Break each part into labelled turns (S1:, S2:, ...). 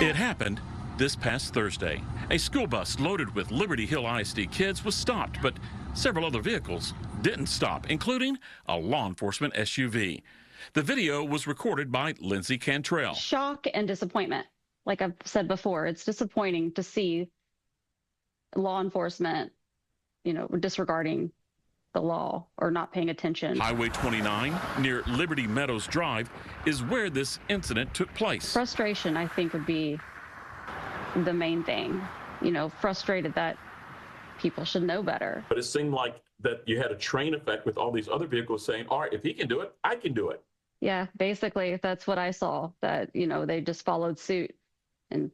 S1: It happened this past Thursday. A school bus loaded with Liberty Hill ISD kids was stopped, but several other vehicles didn't stop, including a law enforcement SUV. The video was recorded by Lindsay Cantrell.
S2: Shock and disappointment. Like I've said before, it's disappointing to see law enforcement, disregarding the law or not paying attention.
S1: Highway 29 near Liberty Meadows Drive is where this incident took place.
S2: Frustration, I think, would be the main thing. Frustrated that people should know better.
S3: But it seemed like that you had a train effect with all these other vehicles saying, all right, if he can do it, I can do it.
S2: Yeah, basically, that's what I saw, that, they just followed suit and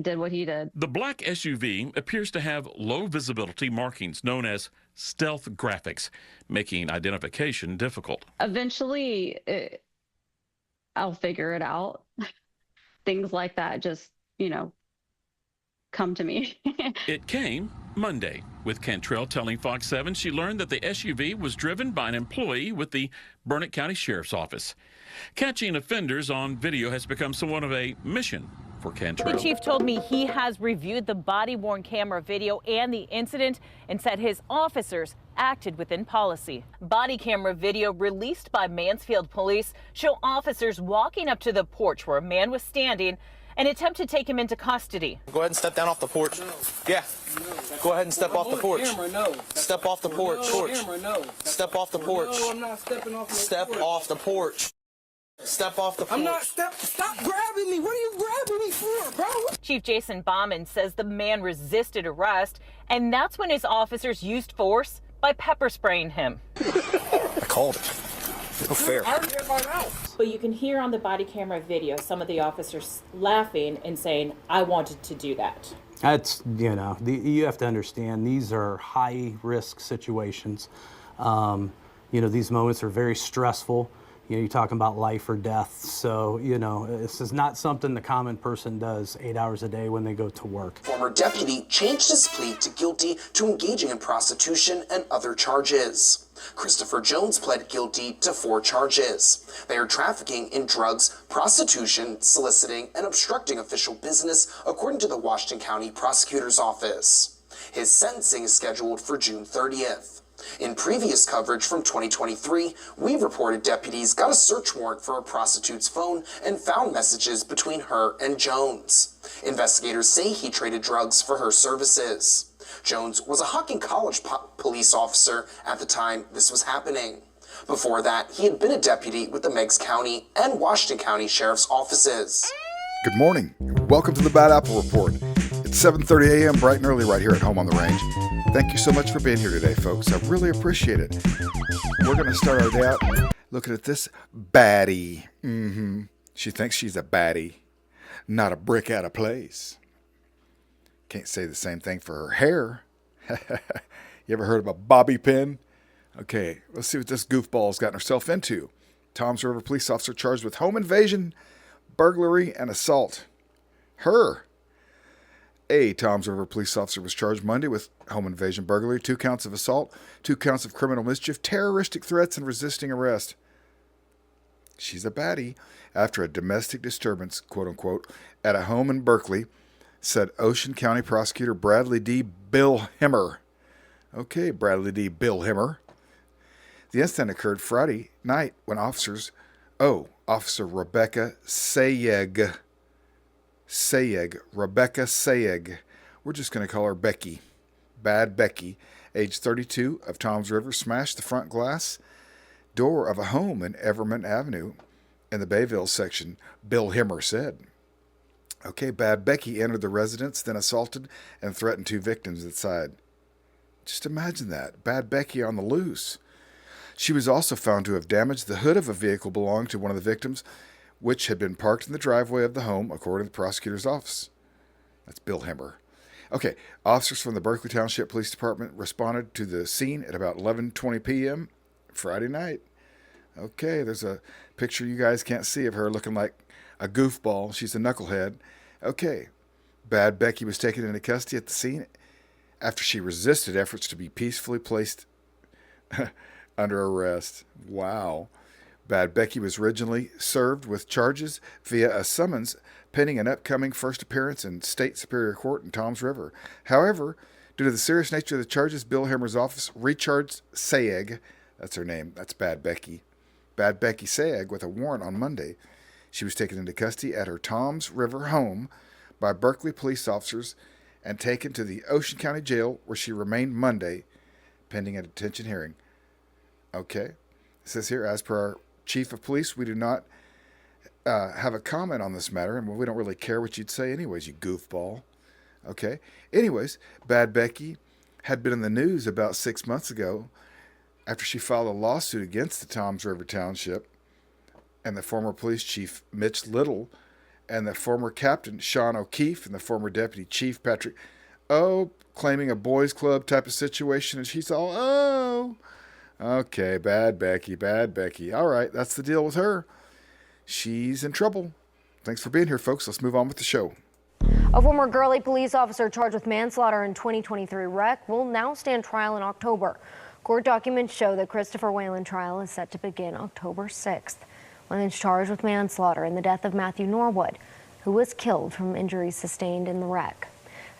S2: did what he did.
S1: The black SUV appears to have low visibility markings known as stealth graphics, making identification difficult.
S2: Eventually, I'll figure it out. Things like that just, come to me.
S1: It came Monday, with Cantrell telling Fox 7 she learned that the SUV was driven by an employee with the Burnett County Sheriff's Office. Catching offenders on video has become somewhat of a mission for Cantrell.
S4: The chief told me he has reviewed the body-worn camera video and the incident and said his officers acted within policy. Body camera video released by Mansfield police show officers walking up to the porch where a man was standing and attempt to take him into custody.
S5: Go ahead and step down off the porch. Yeah. Go ahead and step off the porch. Step off the porch. Step off the porch.
S6: No, I'm not stepping off the porch.
S5: Step off the porch. Step off the porch.
S6: I'm not stop grabbing me. What are you grabbing me for, bro?
S4: Chief Jason Bauman says the man resisted arrest, and that's when his officers used force by pepper spraying him.
S5: I called it. No fair.
S4: But you can hear on the body camera video some of the officers laughing and saying, I wanted to do that.
S7: That's, you have to understand, these are high-risk situations. These moments are very stressful. You're talking about life or death. So, this is not something the common person does 8 hours a day when they go to work.
S8: Former deputy changed his plea to guilty to engaging in prostitution and other charges. Christopher Jones pled guilty to 4 charges. They are trafficking in drugs, prostitution, soliciting, and obstructing official business, according to the Washington County Prosecutor's Office. His sentencing is scheduled for June 30th. In previous coverage from 2023, we reported deputies got a search warrant for a prostitute's phone and found messages between her and Jones. Investigators say he traded drugs for her services. Jones was a Hocking College police officer at the time this was happening. Before that, he had been a deputy with the Meigs County and Washington County Sheriff's Offices.
S9: Good morning. Welcome to the Bad Apple Report. It's 7:30 a.m. bright and early right here at home on the range. Thank you so much for being here today, folks. I really appreciate it. We're going to start our day out looking at this baddie. She thinks she's a baddie, not a brick out of place. Can't say the same thing for her hair. You ever heard of a bobby pin? Okay, let's see what this goofball's gotten herself into. Toms River police officer charged with home invasion, burglary, and assault. Her. A Toms River police officer was charged Monday with home invasion, burglary, 2 counts of assault, 2 counts of criminal mischief, terroristic threats, and resisting arrest. She's a baddie after a domestic disturbance, quote-unquote, at a home in Berkeley, said Ocean County Prosecutor Bradley D. Bill Himmer. Okay, Bradley D. Bill Himmer. The incident occurred Friday night when Officer Rebecca Sayeg, Rebecca Sayeg. We're just going to call her Becky. Bad Becky, age 32, of Toms River, smashed the front glass door of a home in Everman Avenue in the Bayville section, Bill Himmer said. Okay, Bad Becky entered the residence, then assaulted and threatened 2 victims inside. Just imagine that. Bad Becky on the loose. She was also found to have damaged the hood of a vehicle belonging to one of the victims, which had been parked in the driveway of the home, according to the prosecutor's office. That's Bill Himmer. Okay, officers from the Berkeley Township Police Department responded to the scene at about 11:20 p.m. Friday night. Okay, there's a picture you guys can't see of her looking like a goofball. She's a knucklehead. Okay, Bad Becky was taken into custody at the scene after she resisted efforts to be peacefully placed under arrest. Wow. Bad Becky was originally served with charges via a summons pending an upcoming first appearance in State Superior Court in Toms River. However, due to the serious nature of the charges, Bill Hammer's office recharged Sayegh, that's her name, that's Bad Becky Sayegh, with a warrant on Monday. She was taken into custody at her Toms River home by Berkeley police officers and taken to the Ocean County Jail, where she remained Monday, pending a detention hearing. Okay. It says here, as per our chief of police, we do not have a comment on this matter, and we don't really care what you'd say anyways, you goofball. Okay. Anyways, Bad Becky had been in the news about 6 months ago after she filed a lawsuit against the Toms River Township and the former police chief Mitch Little and the former captain Sean O'Keefe and the former deputy chief Patrick claiming a boys club type of situation, and she's all, okay, Bad Becky. All right, that's the deal with her. She's in trouble. Thanks for being here, folks. Let's move on with the show.
S10: A former GURLY police officer charged with manslaughter in 2023 wreck will now stand trial in October. Court documents show the Christopher Whalen trial is set to begin October 6th. Whalen's charged with manslaughter in the death of Matthew Norwood, who was killed from injuries sustained in the wreck.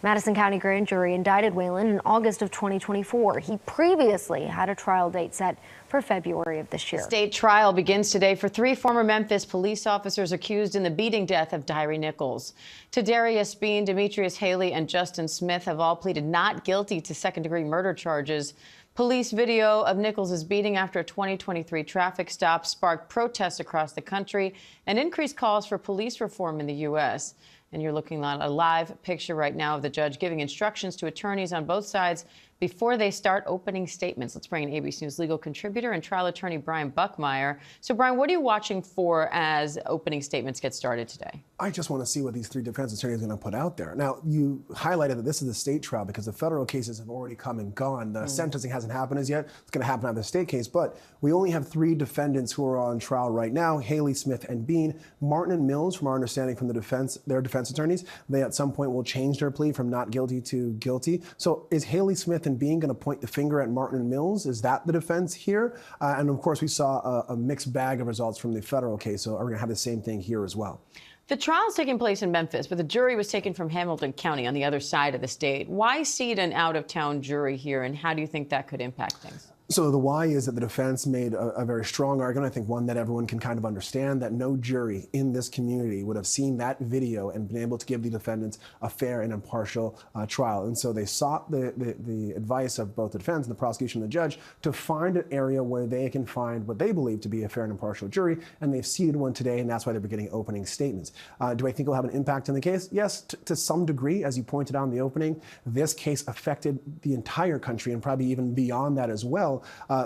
S10: Madison County grand jury indicted Whalen in August of 2024. He previously had a trial date set for February of this year.
S11: State trial begins today for 3 former Memphis police officers accused in the beating death of Tyre Nichols. Tadarius Bean, Demetrius Haley, and Justin Smith have all pleaded not guilty to second-degree murder charges. Police video of Nichols' beating after a 2023 traffic stop sparked protests across the country and increased calls for police reform in the U.S. And you're looking at a live picture right now of the judge giving instructions to attorneys on both sides before they start opening statements. Let's bring in ABC News legal contributor and trial attorney Brian Buckmeyer. So, Brian, what are you watching for as opening statements get started today?
S12: I just want to see what these 3 defense attorneys are going to put out there. Now, you highlighted that this is a state trial because the federal cases have already come and gone. The sentencing hasn't happened as yet. It's going to happen on the state case. But we only have 3 defendants who are on trial right now: Haley, Smith, and Bean. Martin and Mills, from our understanding from their defense attorneys, they at some point will change their plea from not guilty to guilty. So is Haley, Smith, and Bean going to point the finger at Martin and Mills? Is that the defense here? And of course, we saw a mixed bag of results from the federal case. So are we going to have the same thing here as well?
S11: The trial's taking place in Memphis, but the jury was taken from Hamilton County on the other side of the state. Why seat an out-of-town jury here, and how do you think that could impact things?
S12: So the why is that the defense made a very strong argument, I think one that everyone can kind of understand, that no jury in this community would have seen that video and been able to give the defendants a fair and impartial trial. And so they sought the advice of both the defense and the prosecution and the judge to find an area where they can find what they believe to be a fair and impartial jury, and they've seated one today, and that's why they're beginning opening statements. Do I think it'll have an impact on the case? Yes, to some degree. As you pointed out in the opening, this case affected the entire country and probably even beyond that as well.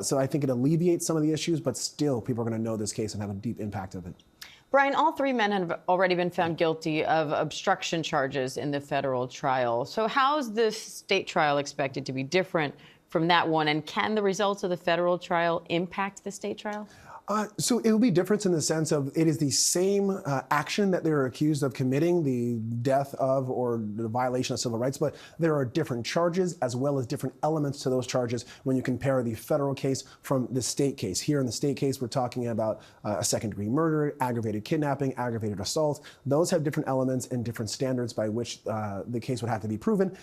S12: So I think it alleviates some of the issues, but still people are going to know this case and have a deep impact of it.
S11: Brian, all 3 men have already been found guilty of obstruction charges in the federal trial. So how is this state trial expected to be different from that one? And can the results of the federal trial impact the state trial?
S12: So it will be different in the sense of it is the same action that they're accused of committing, the death of or the violation of civil rights, but there are different charges as well as different elements to those charges when you compare the federal case from the state case. Here in the state case, we're talking about a second-degree murder, aggravated kidnapping, aggravated assault. Those have different elements and different standards by which the case would have to be proven.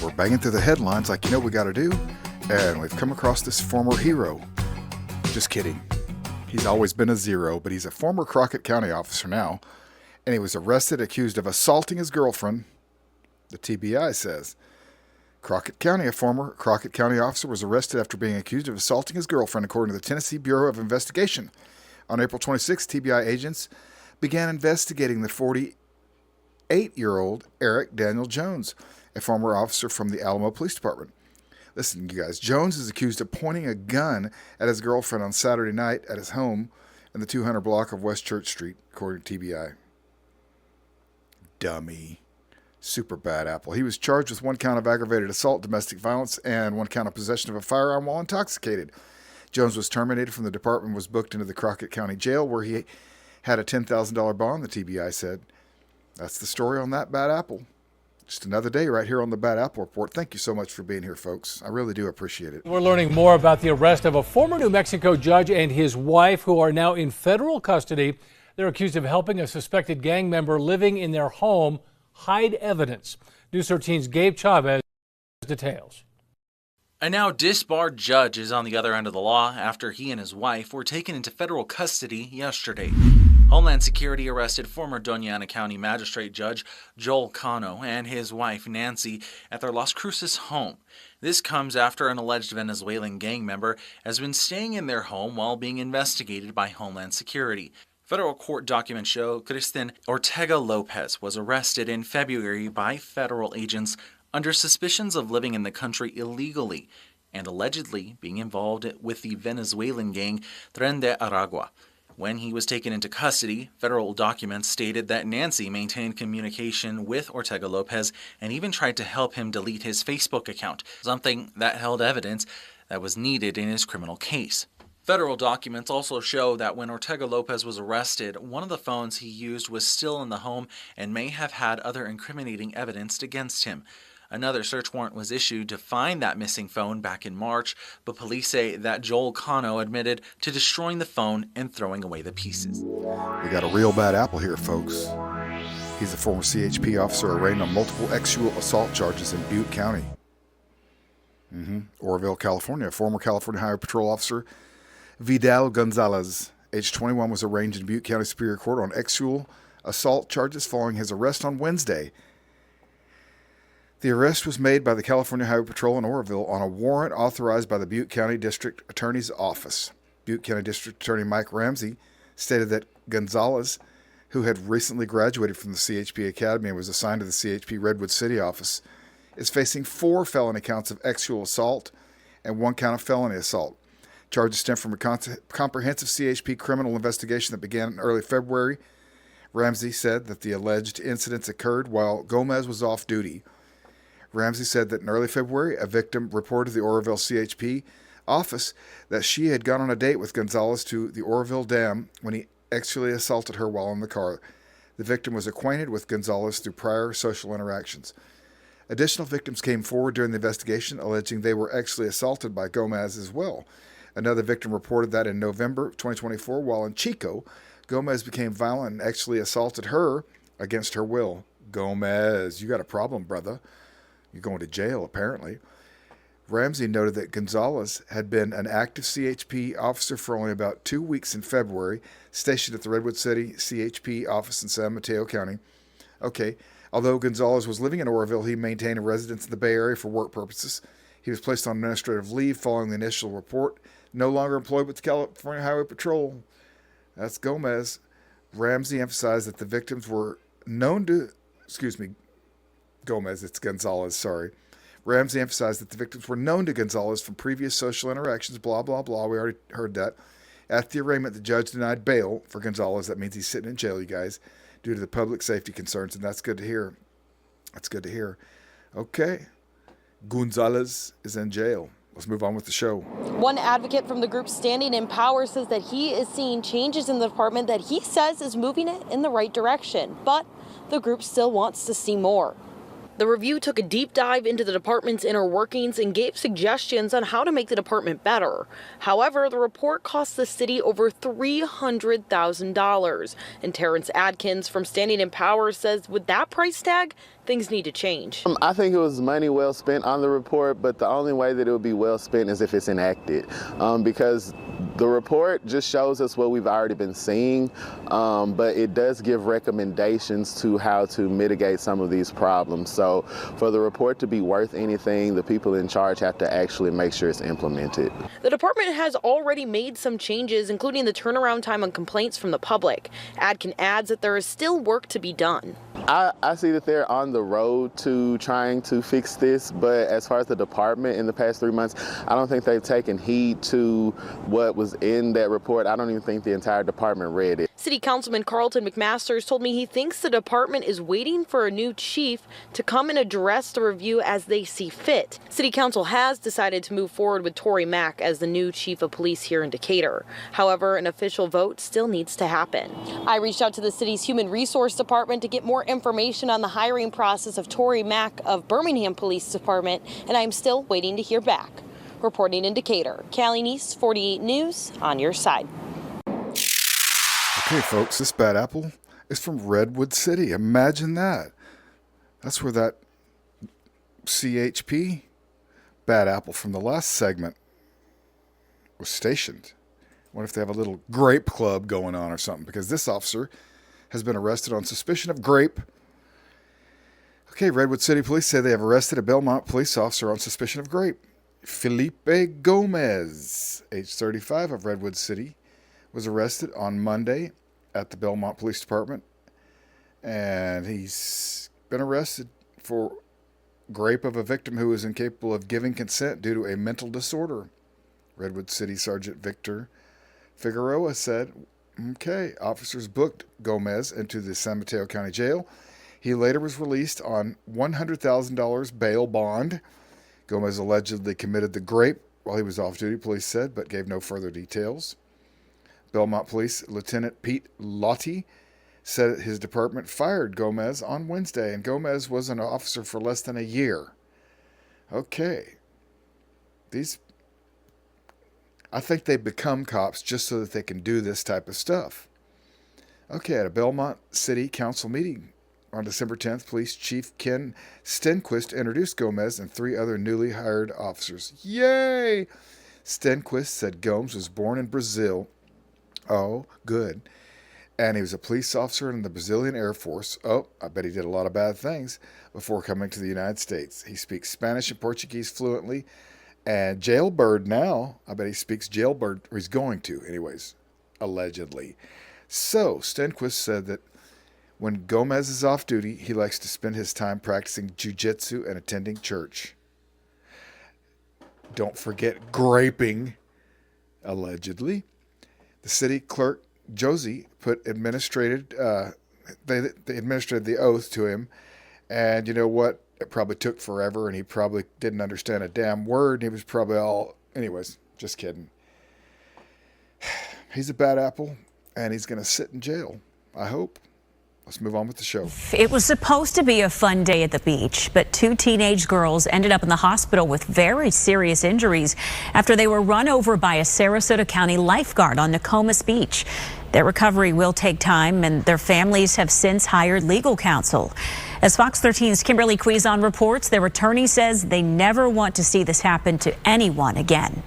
S9: We're banging through the headlines like you know we got to do, and we've come across this former hero. Just kidding. He's always been a zero, but he's a former Crockett County officer now, and he was arrested accused of assaulting his girlfriend, the TBI says. Crockett County, a former Crockett County officer, was arrested after being accused of assaulting his girlfriend, according to the Tennessee Bureau of Investigation. On April 26, TBI agents began investigating the 48-year-old Eric Daniel Jones, a former officer from the Alamo Police Department. Listen, you guys, Jones is accused of pointing a gun at his girlfriend on Saturday night at his home in the 200 block of West Church Street, according to TBI. Dummy. Super bad apple. He was charged with 1 count of aggravated assault, domestic violence, and 1 count of possession of a firearm while intoxicated. Jones was terminated from the department and was booked into the Crockett County Jail, where he had a $10,000 bond, the TBI said. That's the story on that bad apple. Just another day right here on the Bad Apple Report. Thank you so much for being here, folks. I really do appreciate it.
S13: We're learning more about the arrest of a former New Mexico judge and his wife who are now in federal custody. They're accused of helping a suspected gang member living in their home hide evidence. News 13's Gabe Chavez details.
S14: A now disbarred judge is on the other end of the law after he and his wife were taken into federal custody yesterday. Homeland Security arrested former Doña Ana County Magistrate Judge Joel Cano and his wife Nancy at their Las Cruces home. This comes after an alleged Venezuelan gang member has been staying in their home while being investigated by Homeland Security. Federal court documents show Kristen Ortega Lopez was arrested in February by federal agents under suspicions of living in the country illegally and allegedly being involved with the Venezuelan gang Tren de Aragua. When he was taken into custody, federal documents stated that Nancy maintained communication with Ortega Lopez and even tried to help him delete his Facebook account, something that held evidence that was needed in his criminal case. Federal documents also show that when Ortega Lopez was arrested, one of the phones he used was still in the home and may have had other incriminating evidence against him. Another search warrant was issued to find that missing phone back in March, but police say that Joel Cano admitted to destroying the phone and throwing away the pieces.
S9: We got a real bad apple here, folks. He's a former CHP officer arraigned on multiple EXUAL assault charges in Butte County. Oroville, California. Former California Highway Patrol officer Vidal Gonzalez, age 21, was arraigned in Butte County Superior Court on EXUAL assault charges following his arrest on Wednesday. The arrest was made by the California Highway Patrol in Oroville on a warrant authorized by the Butte County District Attorney's Office. Butte County District Attorney Mike Ramsey stated that Gonzalez, who had recently graduated from the CHP Academy and was assigned to the CHP Redwood City office, is facing 4 felony counts of EXUAL assault and 1 count of felony assault. Charges stem from a comprehensive CHP criminal investigation that began in early February. Ramsey said that the alleged incidents occurred while Gomez was off duty. Ramsey said that in early February, a victim reported to the Oroville CHP office that she had gone on a date with Gonzalez to the Oroville Dam when he actually assaulted her while in the car. The victim was acquainted with Gonzalez through prior social interactions. Additional victims came forward during the investigation, alleging they were actually assaulted by Gomez as well. Another victim reported that in November 2024, while in Chico, Gomez became violent and actually assaulted her against her will. Gomez, you got a problem, brother. You're going to jail, apparently. Ramsey noted that Gonzalez had been an active CHP officer for only about 2 weeks in February, stationed at the Redwood City CHP office in San Mateo County. Okay, although Gonzalez was living in Oroville, he maintained a residence in the Bay Area for work purposes. He was placed on administrative leave following the initial report, no longer employed with the California Highway Patrol. That's Gomez. Ramsey emphasized that the victims were known to, Gomez, it's Gonzalez, sorry. Ramsey emphasized that the victims were known to Gonzalez from previous social interactions, blah, blah, blah. We already heard that. At the arraignment, the judge denied bail for Gonzalez. That means he's sitting in jail, you guys, due to the public safety concerns, and that's good to hear. That's good to hear. Okay. Gonzalez is in jail. Let's move on with the show.
S15: One advocate from the group Standing in Power says that he is seeing changes in the department that he says is moving it in the right direction, but the group still wants to see more. The review took a deep dive into the department's inner workings and gave suggestions on how to make the department better. However, the report cost the city over $300,000. And Terrence Adkins from Standing in Power says with that price tag, things need to change.
S16: I think it was money well spent on the report, but the only way that it would be well spent is if it's enacted. Because the report just shows us what we've already been seeing, but it does give recommendations to how to mitigate some of these problems. So for the report to be worth anything, the people in charge have to actually make sure it's implemented.
S15: The department has already made some changes, including the turnaround time on complaints from the public. Adkin adds that there is still work to be done.
S16: I see that they're on the road to trying to fix this, but as far as the department in the past 3 months, I don't think they've taken heed to what was in that report. I don't even think the entire department read it.
S15: City Councilman Carlton McMasters told me he thinks the department is waiting for a new chief to come and address the review as they see fit. City Council has decided to move forward with Tory Mack as the new chief of police here in Decatur. However, an official vote still needs to happen. I reached out to the city's Human Resource Department to get more information on the hiring process of Tori Mack of Birmingham Police Department, and I'm still waiting to hear back. Reporting in Decatur, Callie Neese, 48 News, on your side.
S9: Okay, folks, this bad apple is from Redwood City. Imagine that. That's where that CHP bad apple from the last segment was stationed. What if they have a little grape club going on or something? Because this officer has been arrested on suspicion of grape. Okay, Redwood City Police say they have arrested a Belmont police officer on suspicion of grape. Felipe Gomez, age 35, of Redwood City, was arrested on Monday at the Belmont Police Department. And he's been arrested for grape of a victim who is incapable of giving consent due to a mental disorder. Redwood City Sergeant Victor Figueroa said, okay, officers booked Gomez into the San Mateo County Jail. He later was released on $100,000 bail bond. Gomez allegedly committed the grape while he was off duty, police said, but gave no further details. Belmont Police Lieutenant Pete Lottie said his department fired Gomez on Wednesday, and Gomez was an officer for less than a year. Okay. I think they become cops just so that they can do this type of stuff. Okay, at a Belmont City Council meeting on December 10th, Police Chief Ken Stenquist introduced Gomez and 3 other newly hired officers. Yay! Stenquist said Gomes was born in Brazil. Oh, good. And he was a police officer in the Brazilian Air Force. Oh, I bet he did a lot of bad things before coming to the United States. He speaks Spanish and Portuguese fluently. And jailbird now, I bet he speaks jailbird, or he's going to anyways, allegedly. So, Stenquist said that when Gomez is off duty, he likes to spend his time practicing jiu-jitsu and attending church. Don't forget graping, allegedly. The city clerk, Josie, administrated the oath to him. And you know what? It probably took forever, and he probably didn't understand a damn word. And he was probably all... Anyways, just kidding. He's a bad apple, and he's going to sit in jail, I hope. Let's move on with the show.
S17: It was supposed to be a fun day at the beach, but 2 teenage girls ended up in the hospital with very serious injuries after they were run over by a Sarasota County lifeguard on Nokomis Beach. Their recovery will take time, and their families have since hired legal counsel. As Fox 13's Kimberly Quizon reports, their attorney says they never want to see this happen to anyone again.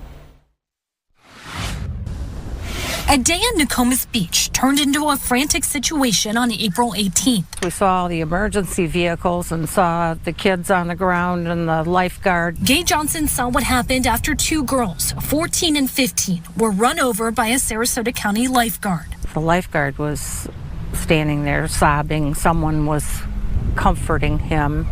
S18: A day at Nokomis Beach turned into a frantic situation on April 18th.
S19: We saw the emergency vehicles and saw the kids on the ground and the lifeguard.
S18: Gay Johnson saw what happened after 2 girls, 14 and 15, were run over by a Sarasota County lifeguard.
S19: The lifeguard was standing there sobbing. Someone was comforting him,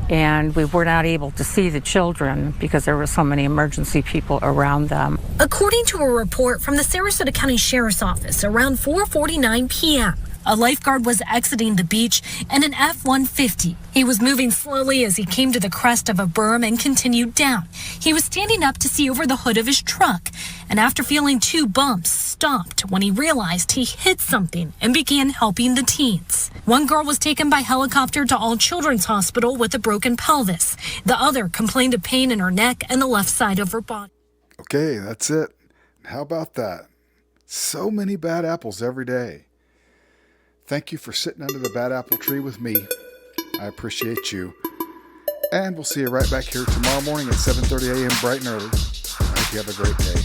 S19: and we were not able to see the children because there were so many emergency people around them.
S18: According to a report from the Sarasota County Sheriff's Office, around 4:49 p.m., a lifeguard was exiting the beach in an F-150. He was moving slowly as he came to the crest of a berm and continued down. He was standing up to see over the hood of his truck, and after feeling 2 bumps, stopped when he realized he hit something and began helping the teens. One girl was taken by helicopter to All Children's Hospital with a broken pelvis. The other complained of pain in her neck and the left side of her body.
S9: Okay, that's it. How about that? So many bad apples every day. Thank you for sitting under the bad apple tree with me. I appreciate you. And we'll see you right back here tomorrow morning at 7:30 a.m. bright and early. I hope you have a great day.